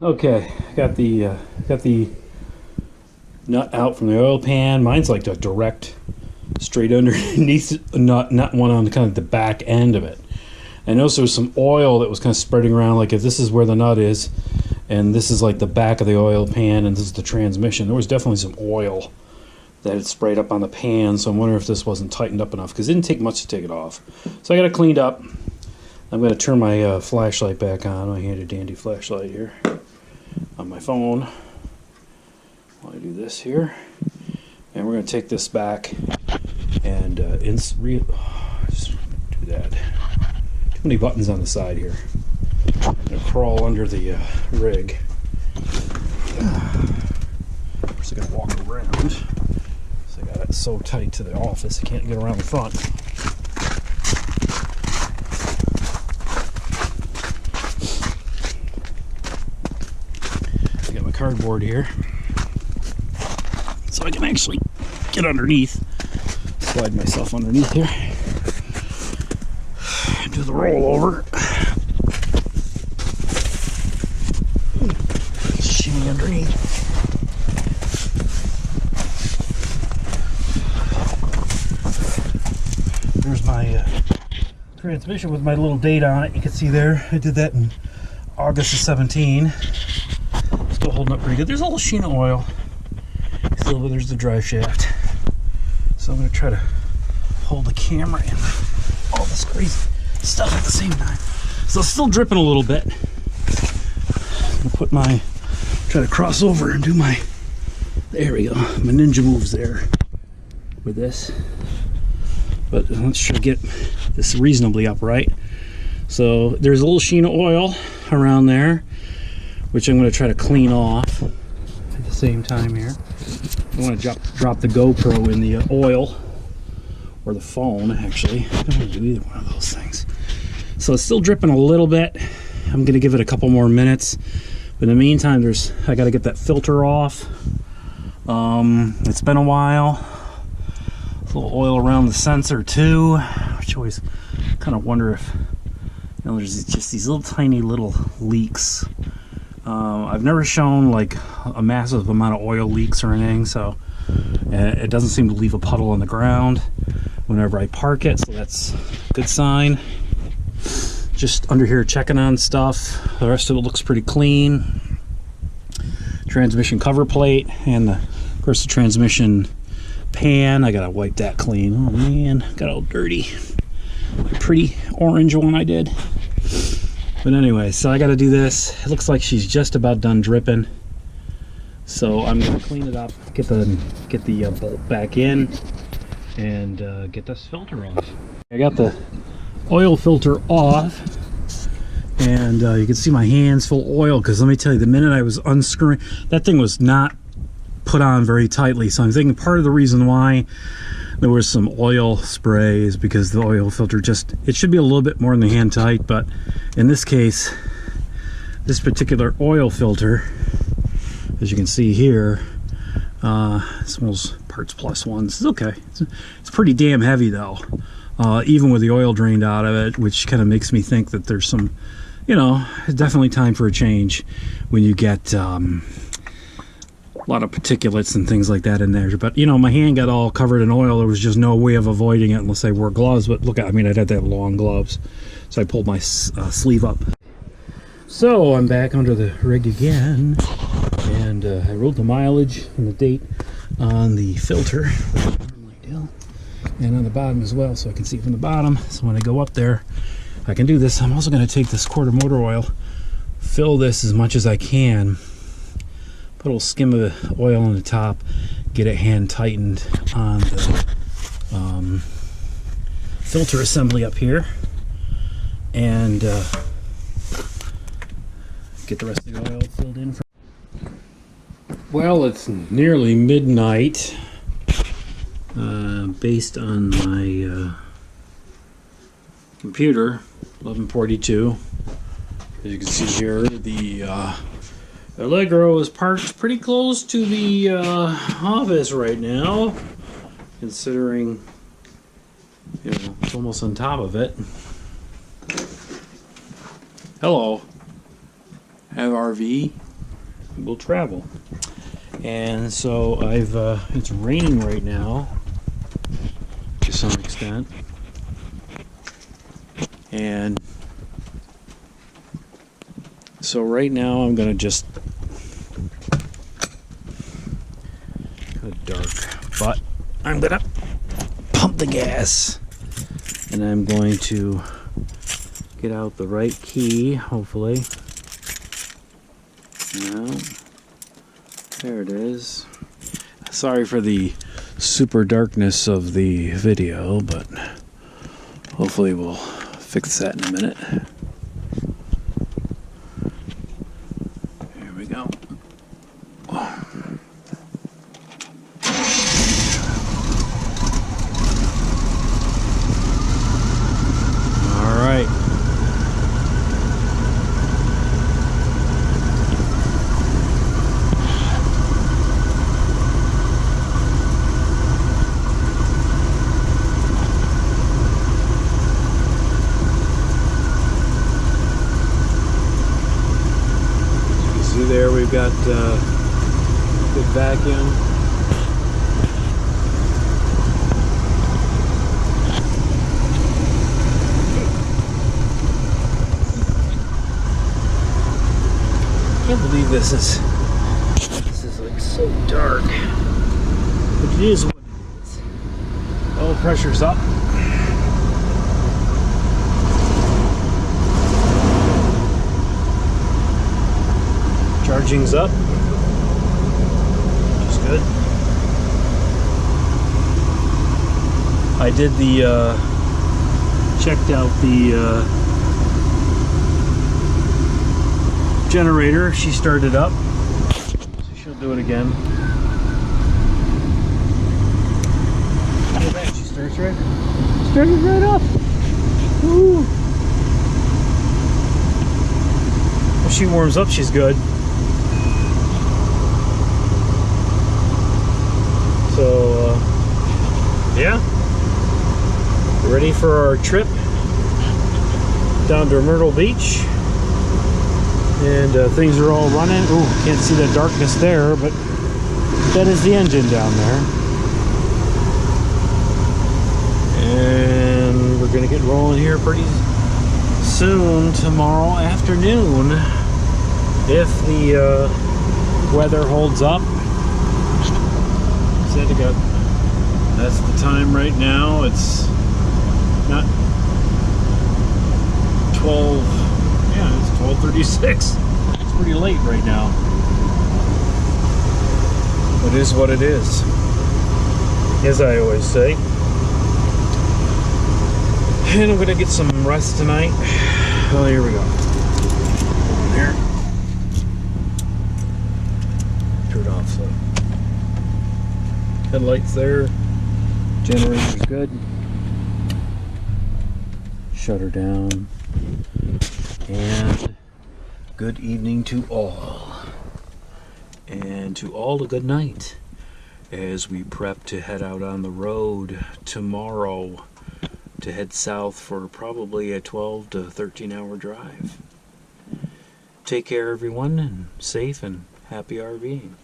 Okay, got the nut out from the oil pan. Mine's like the direct, straight underneath nut, not one on kind of the back end of it. I noticed there was some oil that was kind of spreading around. Like if this is where the nut is, and this is like the back of the oil pan, and this is the transmission. There was definitely some oil that had sprayed up on the pan. So I'm wondering if this wasn't tightened up enough because it didn't take much to take it off. So I got it cleaned up. I'm going to turn my flashlight back on. My handy dandy flashlight here on my phone while I do this here, and we're going to take this back and just do that. Too many buttons on the side here. I'm going to crawl under the rig. First I got to walk around. So I got it so tight to the office I can't get around the front. Cardboard here so I can actually get underneath, slide myself underneath here, do the rollover, shimmy underneath. There's my transmission with my little date on it. You can see there I did that in August of 17. Holding up pretty good. There's a little sheen of oil. Still, there's the drive shaft. So I'm going to try to hold the camera and all this crazy stuff at the same time. So it's still dripping a little bit. I'm going to try to cross over and do my, there we go, my ninja moves there with this. But let's try to get this reasonably upright. So there's a little sheen of oil around there, which I'm going to try to clean off at the same time here. I want to drop the GoPro in the oil, or the phone actually. I don't want to do either one of those things. So it's still dripping a little bit. I'm going to give it a couple more minutes. But in the meantime, I got to get that filter off. It's been a while. A little oil around the sensor too, which I always kind of wonder if, there's just these little tiny little leaks. I've never shown like a massive amount of oil leaks or anything, so it doesn't seem to leave a puddle on the ground whenever I park it, so that's a good sign. Just under here checking on stuff. The rest of it looks pretty clean. Transmission cover plate and of course the transmission pan, I gotta wipe that clean. Oh man, got all dirty. A pretty orange one I did. But anyway, so I got to do this. It looks like she's just about done dripping. So I'm going to clean it up, get the bolt back in, and get this filter off. I got the oil filter off, and you can see my hands full of oil, because let me tell you, the minute I was unscrewing, that thing was not put on very tightly. So I'm thinking part of the reason why there was some oil spray is because the oil filter it should be a little bit more than hand tight, but in this case, this particular oil filter, as you can see here, it's one of those parts plus ones. It's okay. It's pretty damn heavy though, even with the oil drained out of it, which kind of makes me think that there's some, it's definitely time for a change when you get a lot of particulates and things like that in there. But my hand got all covered in oil. There was just no way of avoiding it unless I wore gloves. But look, I had to have long gloves, so I pulled my sleeve up. So I'm back under the rig again, and I wrote the mileage and the date on the filter, and on the bottom as well, so I can see from the bottom. So when I go up there, I can do this. I'm also going to take this quart of motor oil, fill this as much as I can, put a little skim of oil on the top, get it hand tightened on the filter assembly up here, and get the rest of the oil filled in. Well, it's nearly midnight. Based on my computer, 11:42. As you can see here, the Allegro is parked pretty close to the office right now, considering it's almost on top of it. Hello. Have RV. will travel. And so it's raining right now to some extent. And so right now I'm gonna just kind of dark, but I'm gonna pump the gas, and I'm going to get out the right key, hopefully. No, there it is. Sorry for the super darkness of the video, but hopefully we'll fix that in a minute. Here we go. All right. See there, we've got good vacuum. I can't believe this is like so dark, but it is what it is. Oil pressure's up. Charging's up, which is good. I did checked out the generator. She started up, so she'll do it again. Look at that, she started right up. Woo. When she warms up, she's good. So, yeah, ready for our trip down to Myrtle Beach, and things are all running. Oh, can't see the darkness there, but that is the engine down there. And we're gonna get rolling here pretty soon tomorrow afternoon, if the weather holds up. That's the time right now. It's not 12. Yeah, it's 12:36. It's pretty late right now. It is what it is, as I always say. And I'm gonna get some rest tonight. Oh, here we go. There. Turn it off. So. Headlights there, generator's good, shutter down, and good evening to all, and to all a good night as we prep to head out on the road tomorrow to head south for probably a 12 to 13 hour drive. Take care everyone, and safe and happy RVing.